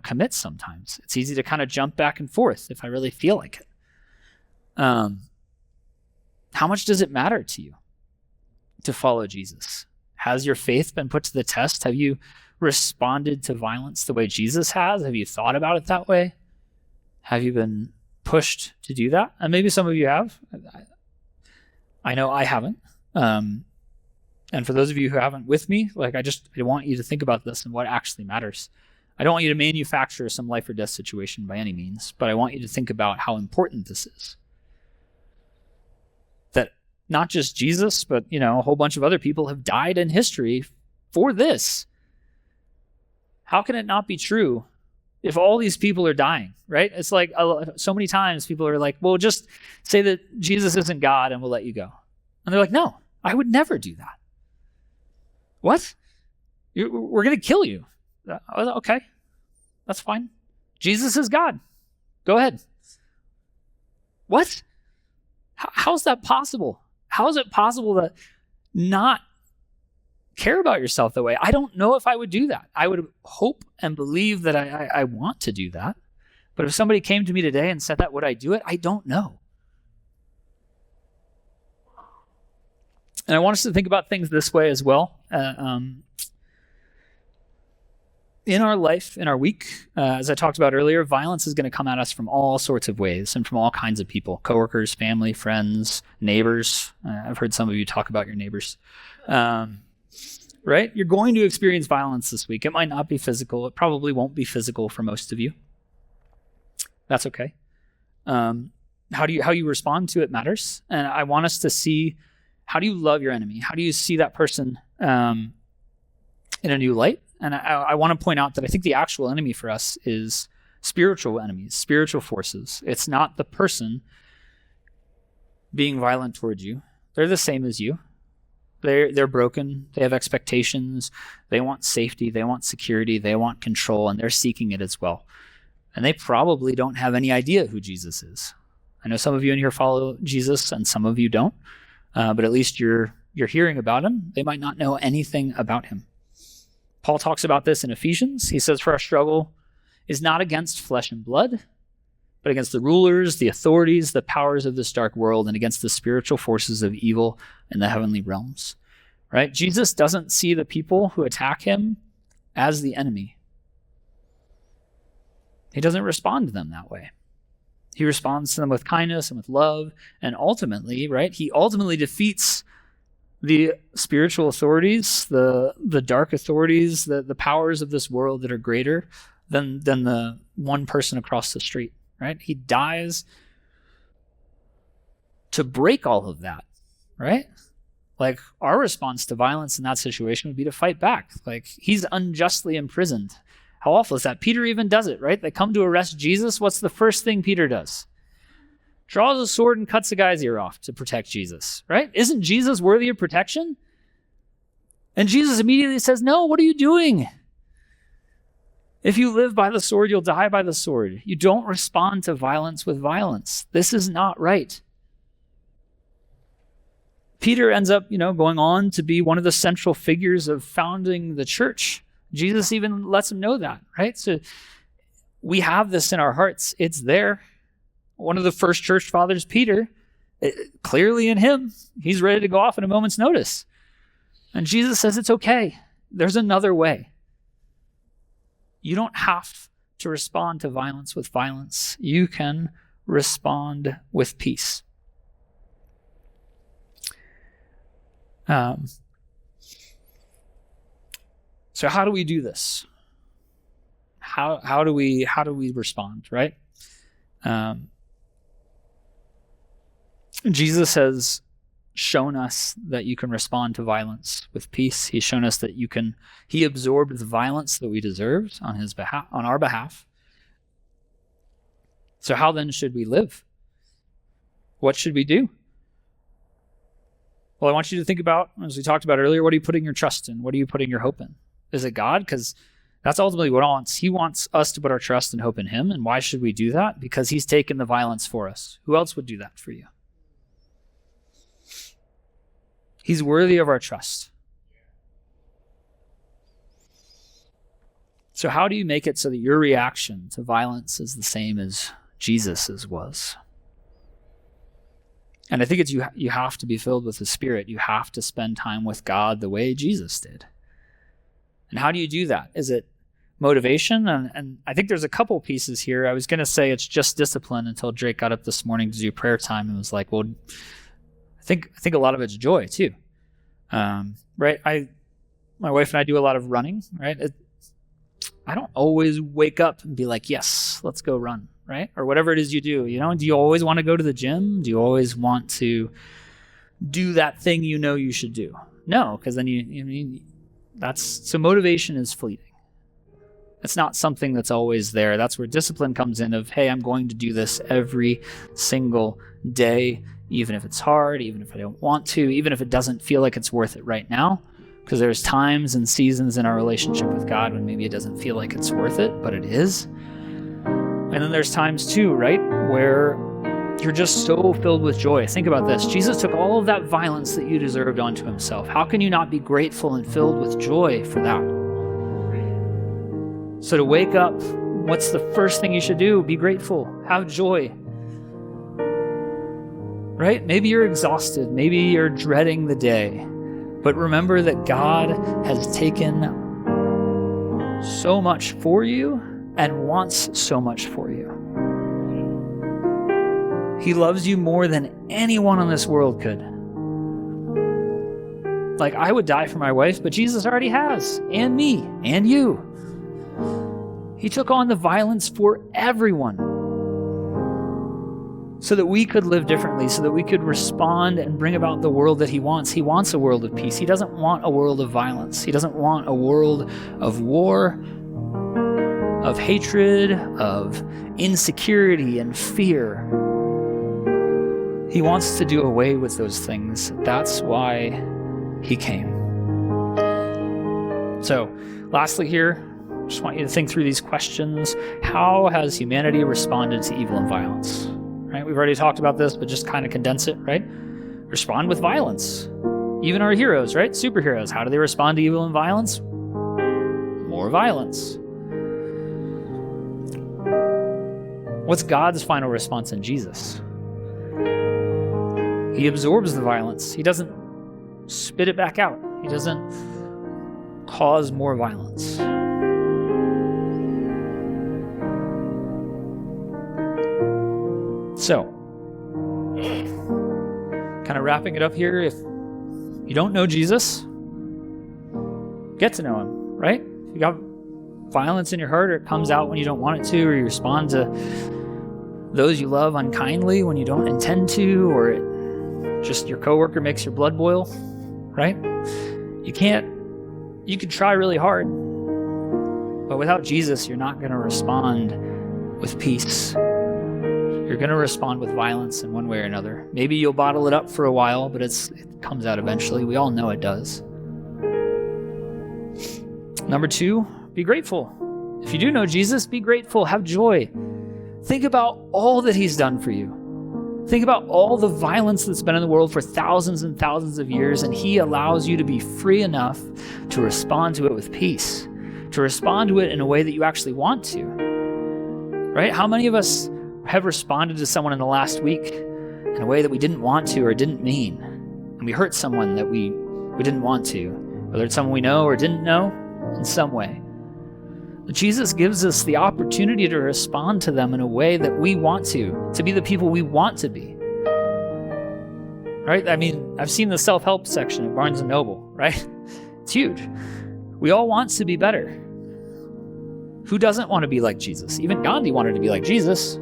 commit sometimes. It's easy to kind of jump back and forth if I really feel like it. How much does it matter to you to follow Jesus? Has your faith been put to the test? Have you responded to violence the way Jesus has? Have you thought about it that way? Have you been pushed to do that? And maybe some of you have. I know I haven't. And for those of you who haven't with me, I want you to think about this and what actually matters. I don't want you to manufacture some life or death situation by any means, but I want you to think about how important this is. That not just Jesus, but, a whole bunch of other people have died in history for this. How can it not be true if all these people are dying, right? It's like so many times people are like, well, just say that Jesus isn't God and we'll let you go. And they're like, no, I would never do that. What? We're going to kill you. Okay, that's fine. Jesus is God. Go ahead. What? How is that possible? How is it possible to not care about yourself that way? I don't know if I would do that. I would hope and believe that I want to do that. But if somebody came to me today and said that, would I do it? I don't know. And I want us to think about things this way as well. In our life, in our week, as I talked about earlier, violence is going to come at us from all sorts of ways and from all kinds of people: coworkers, family, friends, neighbors. I've heard some of you talk about your neighbors. Right? You're going to experience violence this week. It might not be physical. It probably won't be physical for most of you. That's okay. How you respond to it matters. And I want us to see, how do you love your enemy? How do you see that person in a new light? And I want to point out that I think the actual enemy for us is spiritual enemies, spiritual forces. It's not the person being violent towards you. They're the same as you. They're broken. They have expectations. They want safety. They want security. They want control, and they're seeking it as well. And they probably don't have any idea who Jesus is. I know some of you in here follow Jesus, and some of you don't. But at least you're hearing about him. They might not know anything about him. Paul talks about this in Ephesians. He says, for our struggle is not against flesh and blood, but against the rulers, the authorities, the powers of this dark world, and against the spiritual forces of evil in the heavenly realms. Right? Jesus doesn't see the people who attack him as the enemy. He doesn't respond to them that way. He responds to them with kindness and with love, and ultimately, right, he ultimately defeats the spiritual authorities, the dark authorities, the powers of this world that are greater than the one person across the street, right? He dies to break all of that, right? Like, our response to violence in that situation would be to fight back. Like, he's unjustly imprisoned. How awful is that? Peter even does it, right? They come to arrest Jesus. What's the first thing Peter does? Draws a sword and cuts a guy's ear off to protect Jesus, right? Isn't Jesus worthy of protection? And Jesus immediately says, no, what are you doing? If you live by the sword, you'll die by the sword. You don't respond to violence with violence. This is not right. Peter ends up, going on to be one of the central figures of founding the church. Jesus even lets him know that, right? So we have this in our hearts. It's there. One of the first church fathers, Peter, clearly in him, he's ready to go off at a moment's notice. And Jesus says it's okay. There's another way. You don't have to respond to violence with violence. You can respond with peace. So how do we do this? How do we respond, right? Jesus has shown us that you can respond to violence with peace. He's shown us that he absorbed the violence that we deserved on our behalf. So how then should we live? What should we do? Well, I want you to think about, as we talked about earlier, what are you putting your trust in? What are you putting your hope in? Is it God? Because that's ultimately what he wants. He wants us to put our trust and hope in him. And why should we do that? Because he's taken the violence for us. Who else would do that for you? He's worthy of our trust. So how do you make it so that your reaction to violence is the same as Jesus's was? And I think it's you have to be filled with the Spirit. You have to spend time with God the way Jesus did. And how do you do that? Is it motivation? And I think there's a couple pieces here. I was going to say it's just discipline until Drake got up this morning to do prayer time and was like, well, I think a lot of it's joy too. Right? My wife and I do a lot of running, right? I don't always wake up and be like, yes, let's go run, right? Or whatever it is you do, do you always want to go to the gym? Do you always want to do that thing you should do? No, because then so motivation is fleeting. It's not something that's always there. That's where discipline comes in of, hey, I'm going to do this every single day, even if it's hard, even if I don't want to, even if it doesn't feel like it's worth it right now. Because there's times and seasons in our relationship with God when maybe it doesn't feel like it's worth it, but it is. And then there's times too, right, where you're just so filled with joy. Think about this. Jesus took all of that violence that you deserved onto himself. How can you not be grateful and filled with joy for that? So to wake up, what's the first thing you should do? Be grateful. Have joy. Right? Maybe you're exhausted. Maybe you're dreading the day. But remember that God has taken so much for you and wants so much for you. He loves you more than anyone in this world could. Like, I would die for my wife, but Jesus already has, and me, and you. He took on the violence for everyone so that we could live differently, so that we could respond and bring about the world that he wants. He wants a world of peace. He doesn't want a world of violence. He doesn't want a world of war, of hatred, of insecurity and fear. He wants to do away with those things. That's why he came. So, lastly here, I just want you to think through these questions. How has humanity responded to evil and violence? Right? We've already talked about this, but just kind of condense it, right? Respond with violence. Even our heroes, right? Superheroes, how do they respond to evil and violence? More violence. What's God's final response in Jesus? He absorbs the violence. He doesn't spit it back out. He doesn't cause more violence. So, kind of wrapping it up here, if you don't know Jesus, get to know him, right? If you got violence in your heart, or it comes out when you don't want it to, or you respond to those you love unkindly when you don't intend to, or just your coworker makes your blood boil, right? You can try really hard, but without Jesus, you're not going to respond with peace. You're going to respond with violence in one way or another. Maybe you'll bottle it up for a while, but it comes out eventually. We all know it does. Number 2, be grateful. If you do know Jesus, be grateful. Have joy. Think about all that he's done for you. Think about all the violence that's been in the world for thousands and thousands of years, and he allows you to be free enough to respond to it with peace, to respond to it in a way that you actually want to. Right? How many of us have responded to someone in the last week in a way that we didn't want to or didn't mean? And we hurt someone that we didn't want to, whether it's someone we know or didn't know, in some way. Jesus gives us the opportunity to respond to them in a way that we want to be the people we want to be. Right? I mean, I've seen the self-help section at Barnes & Noble, right? It's huge. We all want to be better. Who doesn't want to be like Jesus? Even Gandhi wanted to be like Jesus.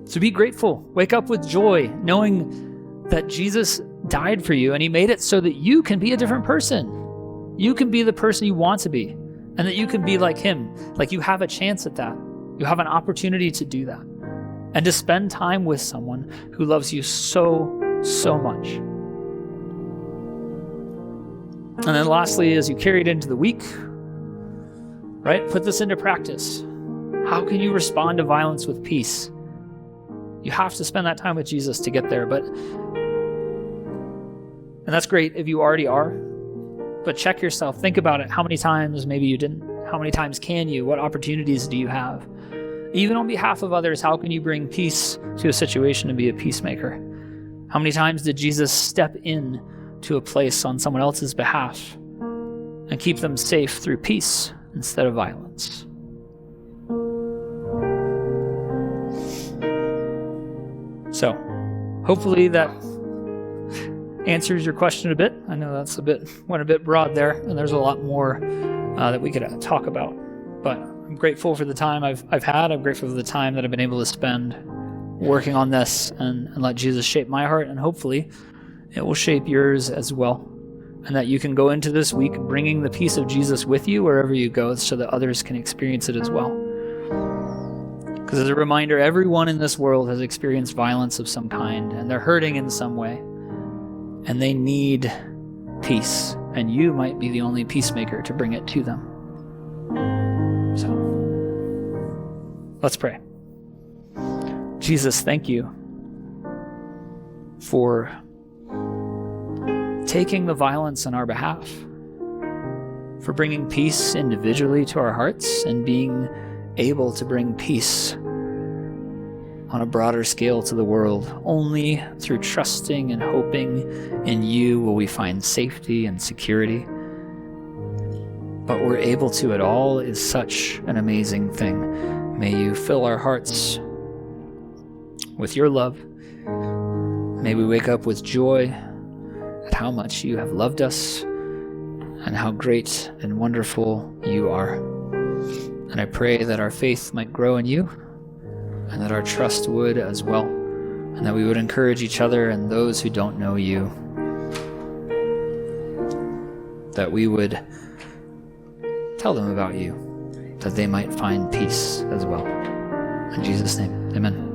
So be grateful. Wake up with joy, knowing that Jesus died for you and he made it so that you can be a different person. You can be the person you want to be, and that you can be like him. Like, you have a chance at that. You have an opportunity to do that, and to spend time with someone who loves you so, so much. And then lastly, as you carry it into the week, right, put this into practice. How can you respond to violence with peace? You have to spend that time with Jesus to get there, and that's great if you already are. But check yourself. Think about it. How many times maybe you didn't? How many times can you? What opportunities do you have? Even on behalf of others, how can you bring peace to a situation and be a peacemaker? How many times did Jesus step in to a place on someone else's behalf and keep them safe through peace instead of violence? So, hopefully that answers your question a bit. I know that's went a bit broad there, and there's a lot more that we could talk about. But I'm grateful for the time I've had. I'm grateful for the time that I've been able to spend working on this and let Jesus shape my heart, and hopefully it will shape yours as well. And that you can go into this week bringing the peace of Jesus with you wherever you go, so that others can experience it as well. Because as a reminder, everyone in this world has experienced violence of some kind, and they're hurting in some way. And they need peace, and you might be the only peacemaker to bring it to them. So, let's pray. Jesus, thank you for taking the violence on our behalf, for bringing peace individually to our hearts, and being able to bring peace on a broader scale to the world. Only through trusting and hoping in you will we find safety and security. But we're able to it all is such an amazing thing. May you fill our hearts with your love. May we wake up with joy at how much you have loved us and how great and wonderful you are. And I pray that our faith might grow in you, and that our trust would as well, and that we would encourage each other and those who don't know you, that we would tell them about you, that they might find peace as well. In Jesus' name, amen.